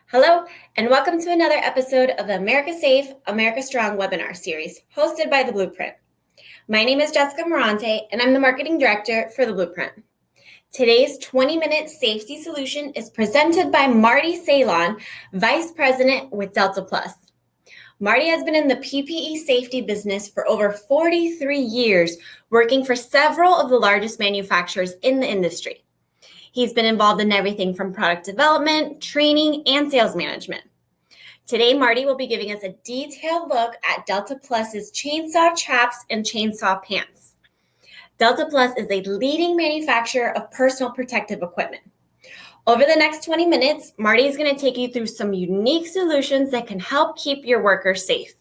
Hello, and welcome to another episode of the America Safe, America Strong webinar series hosted by The Blueprint. My name is Jessica Morante, and I'm the Marketing Director for The Blueprint. Today's 20-minute safety solution is presented by Marty Ceylon, Vice President with DeltaPlus. Marty has been in the PPE safety business for over 43 years, working for several of the largest manufacturers in the industry. He's been involved in everything from product development, training, and sales management. Today, Marty will be giving us a detailed look at DeltaPlus's chainsaw chaps and chainsaw pants. DeltaPlus is a leading manufacturer of personal protective equipment. Over the next 20 minutes, Marty is going to take you through some unique solutions that can help keep your workers safe.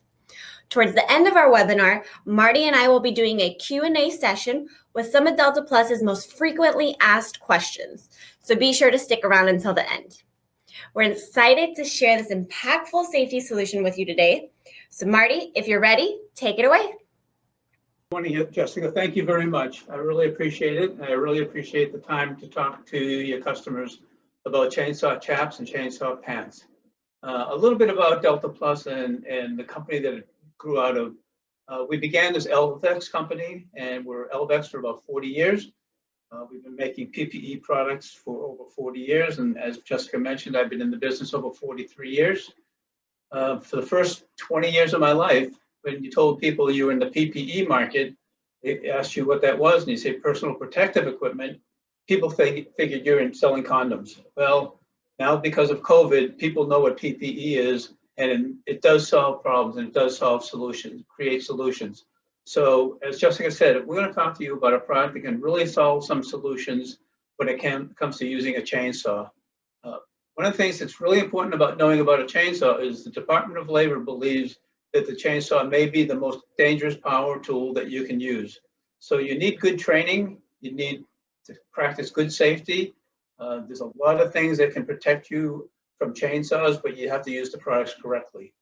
Towards the end of our webinar, Marty and I will be doing a Q&A session with some of DeltaPlus's most frequently asked questions. So be sure to stick around until the end. We're excited to share this impactful safety solution with you today. So Marty, if you're ready, take it away. Good morning, Jessica. Thank you very much. I really appreciate it. I really appreciate the time to talk to your customers about chainsaw chaps and chainsaw pants. A little bit about DeltaPlus and the company that it grew out of. We began as LVEX company, and we're LVEX for about 40 years. We've been making PPE products for over 40 years, and as Jessica mentioned, I've been in the business over 43 years. For the first 20 years of my life, when you told people you were in the PPE market, they asked you what that was, and you say personal protective equipment, people figured you're in selling condoms. Well, now because of COVID, people know what PPE is, and it does solve problems, and it does solve solutions, create solutions. So as Jessica said, we're going to talk to you about a product that can really solve some solutions when it comes to using a chainsaw. One of the things that's really important about knowing about a chainsaw is the Department of Labor believes that the chainsaw may be the most dangerous power tool that you can use. So you need good training, you need to practice good safety. There's a lot of things that can protect you from chainsaws, but you have to use the products correctly.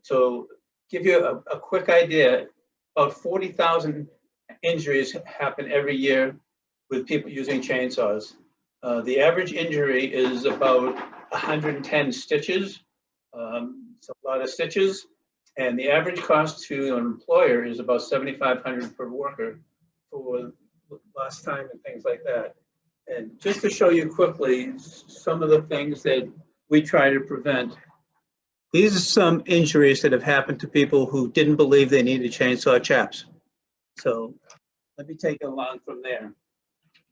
So give you a quick idea, about 40,000 injuries happen every year with people using chainsaws. The average injury is about 110 stitches. It's a lot of stitches, and the average cost to an employer is about $7,500 per worker for lost time and things like that. And just to show you quickly some of the things that we try to prevent. These are some injuries that have happened to people who didn't believe they needed chainsaw chaps. So let me take it along from there.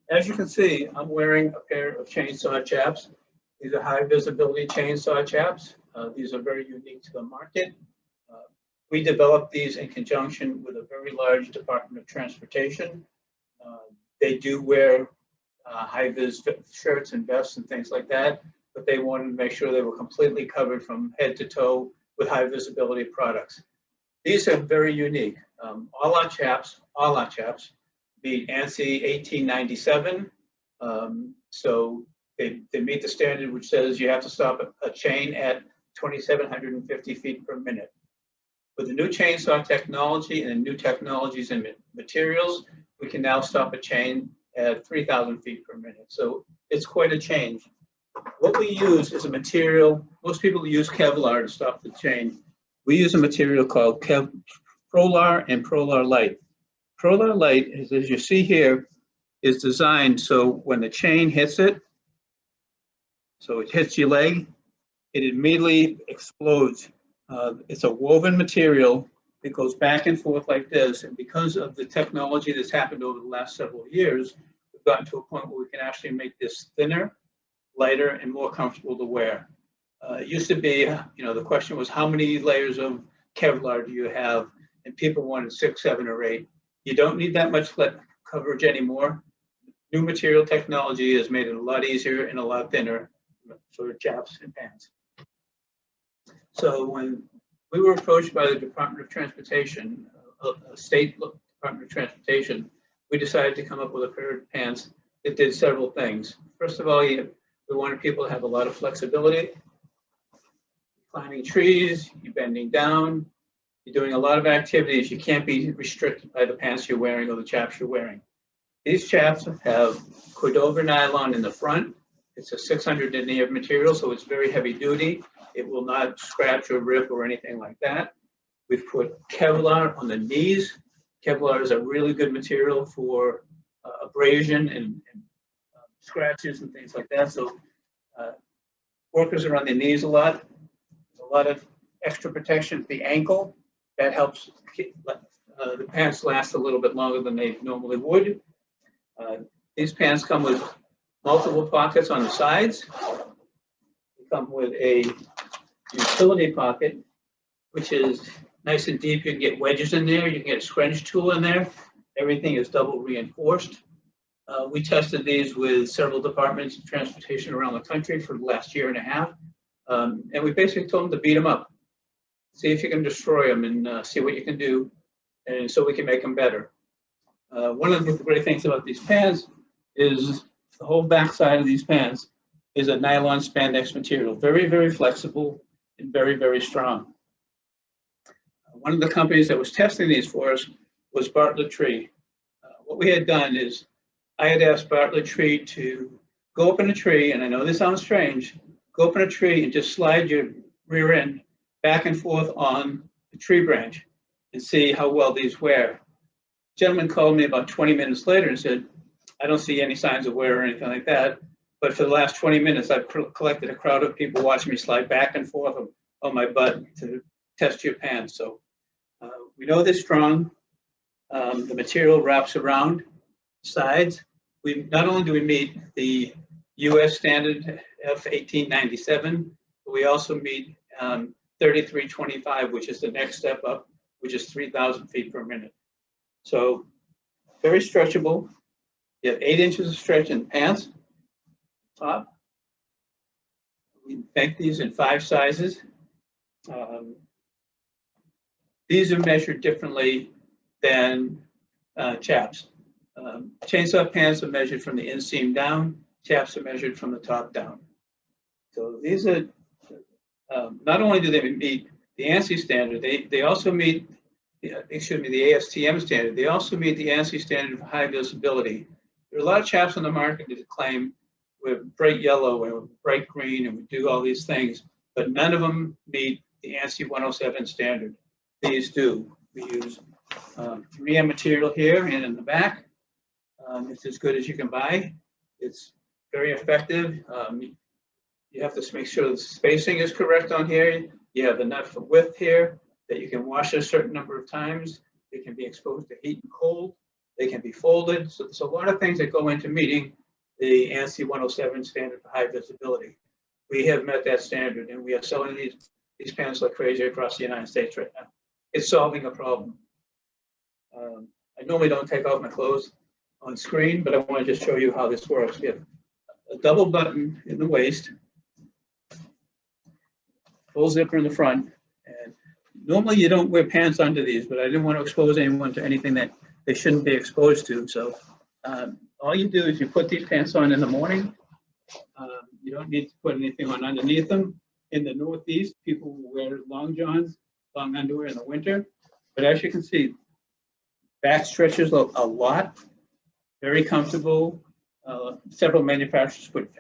As you can see, I'm wearing a pair of chainsaw chaps. These are high visibility chainsaw chaps. These are very unique to the market. We developed these in conjunction with a very large Department of Transportation. They do wear high-vis shirts and vests and things like that, but they wanted to make sure they were completely covered from head to toe with high visibility products. These are very unique. All our chaps meet ANSI 1897. So they meet the standard which says you have to stop a chain at 2,750 feet per minute. With the new chainsaw technology and the new technologies and materials, we can now stop a chain at 3,000 feet per minute. So it's quite a change. What we use is a material, most people use Kevlar to stop the chain. We use a material called Prolar and Prolar Light. Prolar Light, as you see here, is designed so when the chain hits it, so it hits your leg, it immediately explodes. It's a woven material that goes back and forth like this, and because of the technology that's happened over the last several years, we've gotten to a point where we can actually make this thinner, lighter, and more comfortable to wear. It used to be, the question was, how many layers of Kevlar do you have? And people wanted 6, 7, or 8. You don't need that much coverage anymore. New material technology has made it a lot easier and a lot thinner for chaps and pants. So when we were approached by the Department of Transportation, a state Department of Transportation, we decided to come up with a pair of pants that did several things. First of all, we wanted people to have a lot of flexibility. Climbing trees, you're bending down, you're doing a lot of activities. You can't be restricted by the pants you're wearing or the chaps you're wearing. These chaps have Cordova nylon in the front It's a 600 denier material, so it's very heavy duty. It will not scratch or rip or anything like that. We've put Kevlar on the knees. Kevlar is a really good material for abrasion and scratches and things like that. So workers are on their knees a lot. There's a lot of extra protection at the ankle. That helps keep, the pants last a little bit longer than they normally would. These pants come with multiple pockets on the sides. They come with a utility pocket, which is nice and deep. You can get wedges in there. You can get a scrunch tool in there. Everything is double reinforced. We tested these with several departments of transportation around the country for the last year and a half. And we basically told them to beat them up. See if you can destroy them and see what you can do, and so we can make them better. One of the great things about these pants is the whole back side of these pants is a nylon spandex material, very, very flexible and very, very strong. One of the companies that was testing these for us was Bartlett Tree. What we had done is I had asked Bartlett Tree to go up in a tree, and I know this sounds strange, go up in a tree and just slide your rear end back and forth on the tree branch and see how well these wear. A gentleman called me about 20 minutes later and said, I don't see any signs of wear or anything like that, but for the last 20 minutes, I've collected a crowd of people watching me slide back and forth on my butt to test your pants. So we know they're strong. The material wraps around sides. Not only do we meet the US standard F1897, but we also meet 3325, which is the next step up, which is 3,000 feet per minute. So very stretchable. You have 8 inches of stretch in the pants, top. We make these in 5 sizes. These are measured differently than chaps. Chainsaw pants are measured from the inseam down. Chaps are measured from the top down. So these are, not only do they meet the ANSI standard, they also meet, the ASTM standard. They also meet the ANSI standard for high visibility. There are a lot of chaps on the market that claim we're bright yellow and we're bright green and we do all these things, but none of them meet the ANSI 107 standard. These do. We use 3M material here and in the back. It's as good as you can buy. It's very effective. You have to make sure the spacing is correct on here. You have enough width here that you can wash a certain number of times. They can be exposed to heat and cold. They can be folded. So there's a lot of things that go into meeting the ANSI 107 standard for high visibility. We have met that standard, and we are selling these pants like crazy across the United States right now. It's solving a problem. I normally don't take off my clothes on screen, but I want to just show you how this works. We have a double button in the waist, full zipper in the front, and normally you don't wear pants under these, but I didn't want to expose anyone to anything that they shouldn't be exposed to. So all you do is you put these pants on in the morning. You don't need to put anything on underneath them. In the Northeast, people wear long johns, long underwear in the winter. But as you can see, back stretches a lot, very comfortable. Several manufacturers put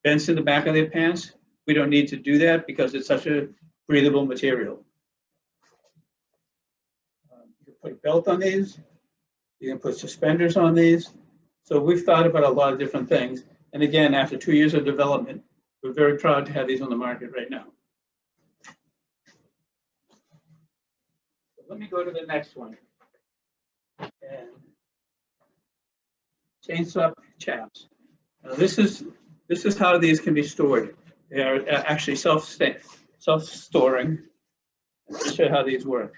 vents in the back of their pants. We don't need to do that because it's such a breathable material. You can put a belt on these. You can put suspenders on these. So we've thought about a lot of different things. And again, after 2 years of development, we're very proud to have these on the market right now. So let me go to the next one. And chainsaw chaps. Now this is how these can be stored. They are actually self-storing. Let me show you how these work.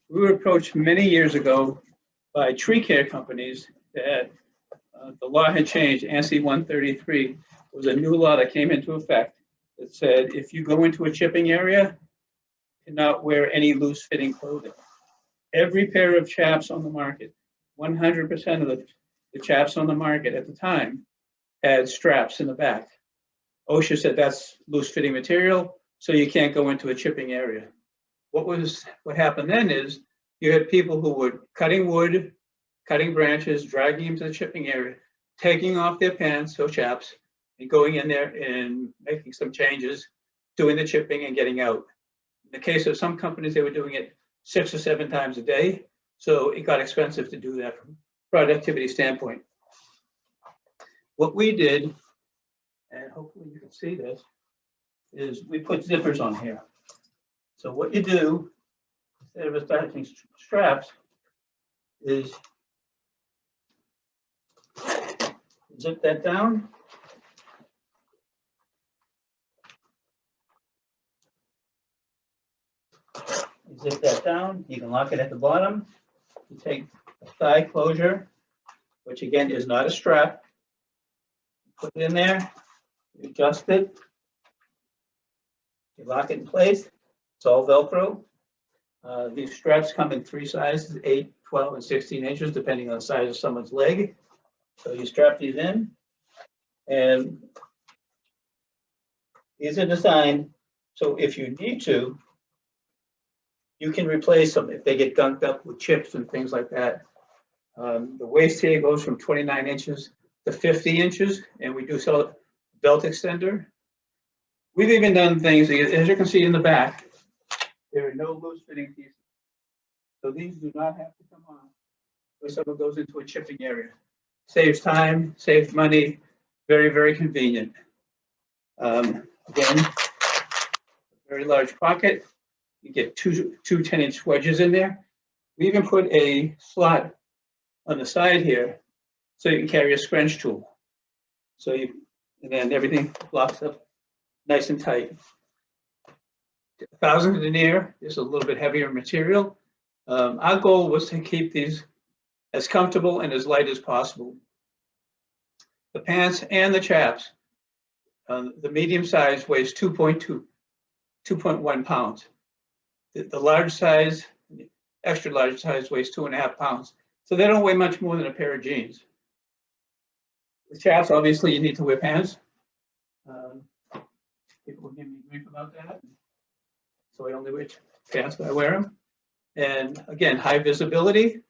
We were approached many years ago by tree care companies that the law had changed. ANSI 133 was a new law that came into effect that said if you go into a chipping area, you cannot wear any loose-fitting clothing. Every pair of chaps on the market, 100% of the chaps on the market at the time had straps in the back. OSHA said that's loose-fitting material, so you can't go into a chipping area. What happened then is you had people who were cutting wood, cutting branches, dragging them to the chipping area. taking off their pants or chaps and going in there and making some changes, doing the chipping and getting out. In the case of some companies, they were doing it 6 or 7 times a day. So it got expensive to do that from a productivity standpoint. What we did, and hopefully you can see this, is we put zippers on here. So what you do, instead of attaching straps, is zip that down. You zip that down. You can lock it at the bottom. You take a thigh closure, which again is not a strap. Put it in there. You adjust it. You lock it in place. It's all Velcro. These straps come in 3 sizes, 8, 12, and 16 inches, depending on the size of someone's leg. So you strap these in, and these are designed so if you need to, you can replace them if they get gunked up with chips and things like that. The waist here goes from 29 inches to 50 inches, and we do sell a belt extender. We've even done things, as you can see in the back, there are no loose fitting pieces. So these do not have to come on when someone goes into a chipping area. Saves time, saves money, very, very convenient. Again, very large pocket. You get two 10-inch wedges in there. We even put a slot on the side here so you can carry a scrunch tool. So and then everything locks up nice and tight. 1,000 denier is a little bit heavier material. Our goal was to keep these as comfortable and as light as possible. The pants and the chaps, the medium size weighs 2.1 pounds. The large size, extra large size weighs 2.5 pounds. So they don't weigh much more than a pair of jeans. The chaps, obviously, you need to wear pants. People will give me grief about that. So I only wear pants when I wear them. And again, high visibility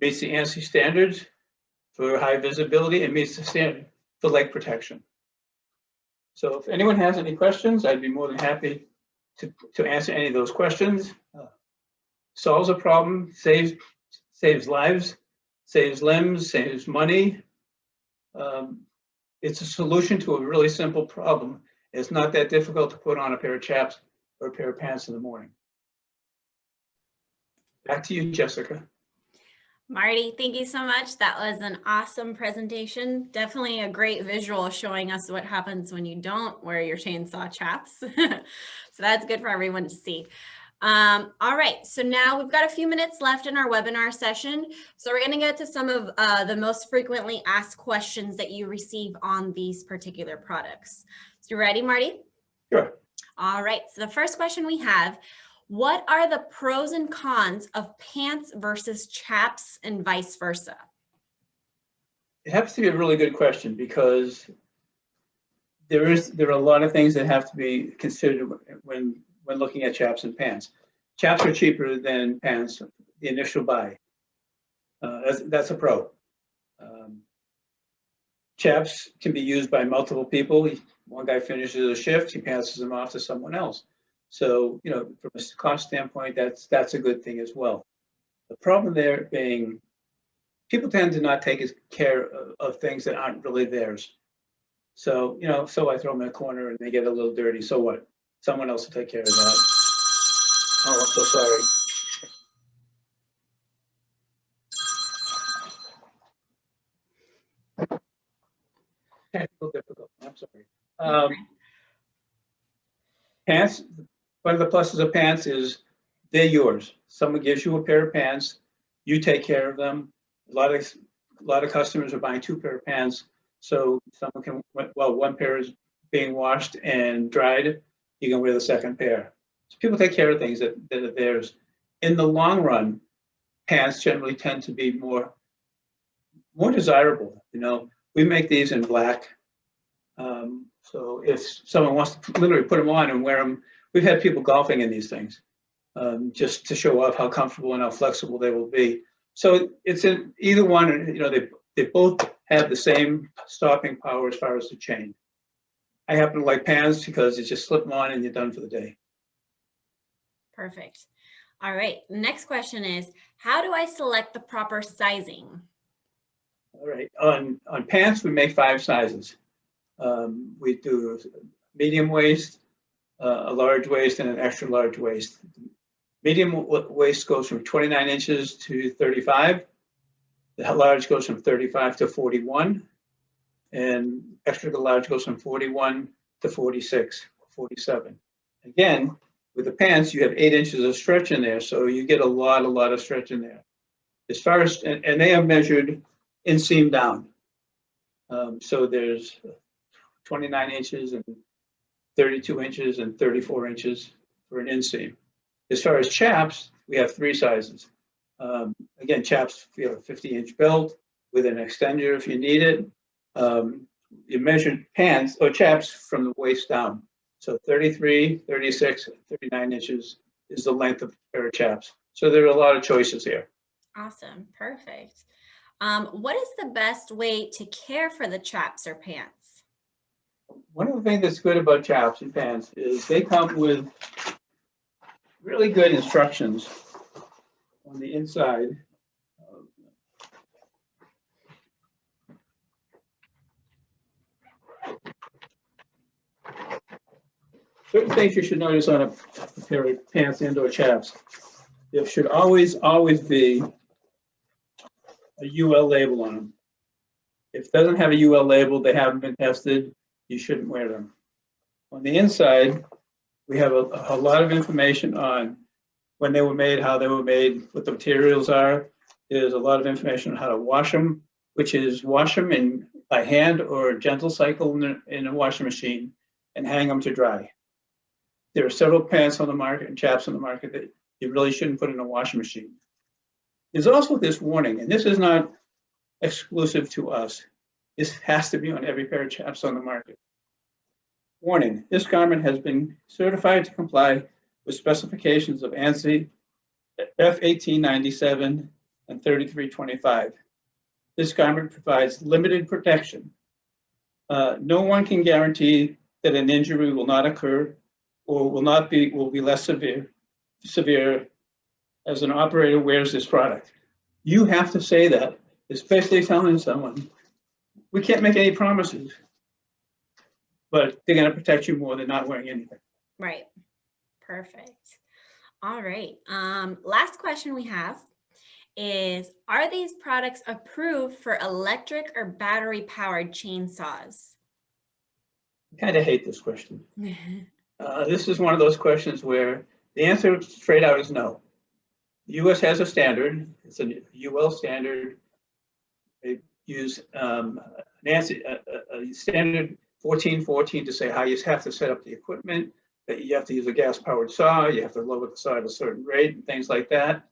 meets the ANSI standards for high visibility and meets the standard for leg protection. So if anyone has any questions, I'd be more than happy to answer any of those questions. Solves a problem, saves lives, saves limbs, saves money. It's a solution to a really simple problem. It's not that difficult to put on a pair of chaps or a pair of pants in the morning. Back to you, Jessica. Marty, thank you so much. That was an awesome presentation. Definitely a great visual showing us what happens when you don't wear your chainsaw chaps. So that's good for everyone to see. All right, so now we've got a few minutes left in our webinar session. So we're going to get to some of the most frequently asked questions that you receive on these particular products. So you ready, Marty? Sure. All right, so the first question we have, what are the pros and cons of pants versus chaps and vice versa? It happens to be a really good question because there are a lot of things that have to be considered when looking at chaps and pants. Chaps are cheaper than pants, the initial buy. That's a pro. Chaps can be used by multiple people. One guy finishes a shift, he passes them off to someone else. So, from a cost standpoint, that's a good thing as well. The problem there being, people tend to not take care of things that aren't really theirs. So, so I throw them in a corner and they get a little dirty. So what? Someone else will take care of that. Oh, I'm so sorry. Technical difficulty. I'm sorry. Pants. One of the pluses of pants is they're yours. Someone gives you a pair of pants, you take care of them. A lot of customers are buying 2 pair of pants, so someone can, well, one pair is being washed and dried, you can wear the second pair. So people take care of things that are theirs. In the long run, pants generally tend to be more desirable. We make these in black. So if someone wants to literally put them on and wear them, we've had people golfing in these things just to show off how comfortable and how flexible they will be. So it's in either one. They both have the same stopping power as far as the chain. I happen to like pans because you just slip them on and you're done for the day. Perfect. All right. Next question is, how do I select the proper sizing? All right. On pants, we make 5 sizes. We do medium waist, a large waist, and an extra large waist. Medium waist goes from 29 inches to 35. The large goes from 35 to 41. And extra large goes from 41 to 46, 47. Again, with the pants, you have 8 inches of stretch in there, so you get a lot of stretch in there. As far as, and they are measured inseam down. So there's 29 inches and 32 inches and 34 inches for an inseam. As far as chaps, we have 3 sizes. Again, chaps, we have a 50-inch belt with an extender if you need it. You measure pants or chaps from the waist down. So 33, 36, 39 inches is the length of a pair of chaps. So there are a lot of choices here. Awesome. Perfect. What is the best way to care for the chaps or pants? One of the things that's good about chaps and pants is they come with really good instructions on the inside. Certain things you should notice on a pair of pants and or chaps. There should always be a UL label on them. If it doesn't have a UL label, they haven't been tested, you shouldn't wear them. On the inside, we have a lot of information on when they were made, how they were made, what the materials are. There's a lot of information on how to wash them, which is wash them by hand or a gentle cycle in a washing machine and hang them to dry. There are several pants on the market and chaps on the market that you really shouldn't put in a washing machine. There's also this warning, and this is not exclusive to us. This has to be on every pair of chaps on the market. Warning, this garment has been certified to comply with specifications of ANSI F1897 and 3325. This garment provides limited protection. No one can guarantee that an injury will not occur or will be less severe as an operator wears this product. You have to say that. It's basically telling someone, we can't make any promises, but they're going to protect you more than not wearing anything. Right. Perfect. All right. Last question we have is, are these products approved for electric or battery powered chainsaws? I kind of hate this question. This is one of those questions where the answer straight out is no. The US has a standard. It's a UL standard. They use a standard 1414 to say how you have to set up the equipment, that you have to use a gas-powered saw, you have to lower the saw at a certain rate, and things like that.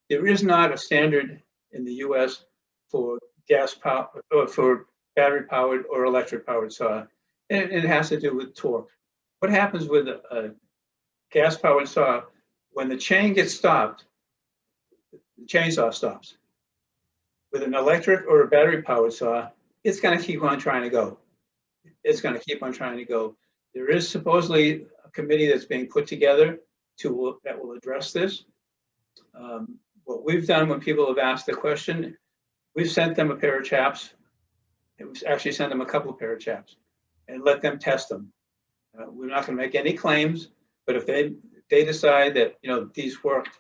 There is not a standard in the US for gas power or for battery-powered or electric-powered saw. And it has to do with torque. What happens with a gas-powered saw, when the chain gets stopped, the chainsaw stops. With an electric or a battery-powered saw, it's going to keep on trying to go. It's going to keep on trying to go. There is supposedly a committee that's being put together that will address this. What we've done when people have asked the question, we've sent them a pair of chaps. We've actually sent them a couple of pair of chaps and let them test them. We're not going to make any claims, but if they decide that these worked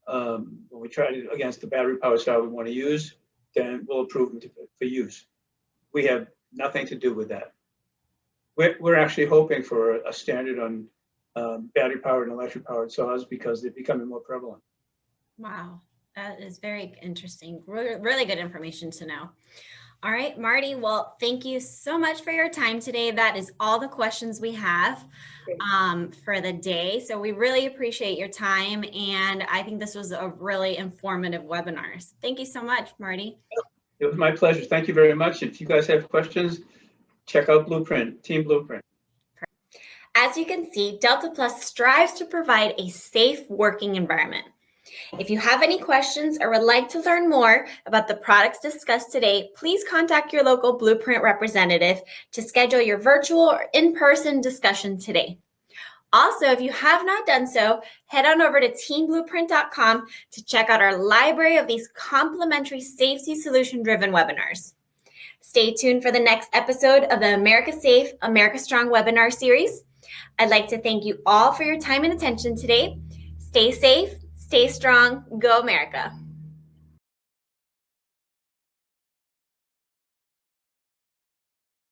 when we tried it against the battery powered saw we want to use, then we'll approve them for use. We have nothing to do with that. We're actually hoping for a standard on battery powered and electric powered saws because they're becoming more prevalent. Wow, that is very interesting. Really good information to know. All right, Marty, well, thank you so much for your time today. That is all the questions we have for the day. So we really appreciate your time. And I think this was a really informative webinar. So thank you so much, Marty. It was my pleasure. Thank you very much. If you guys have questions, check out Blueprint, Team Blueprint. As you can see, DeltaPlus strives to provide a safe working environment. If you have any questions or would like to learn more about the products discussed today, please contact your local Blueprint representative to schedule your virtual or in-person discussion today. Also, if you have not done so, head on over to teamblueprint.com to check out our library of these complimentary safety solution-driven webinars. Stay tuned for the next episode of the America Safe, America Strong webinar series. I'd like to thank you all for your time and attention today. Stay safe, stay strong, go America.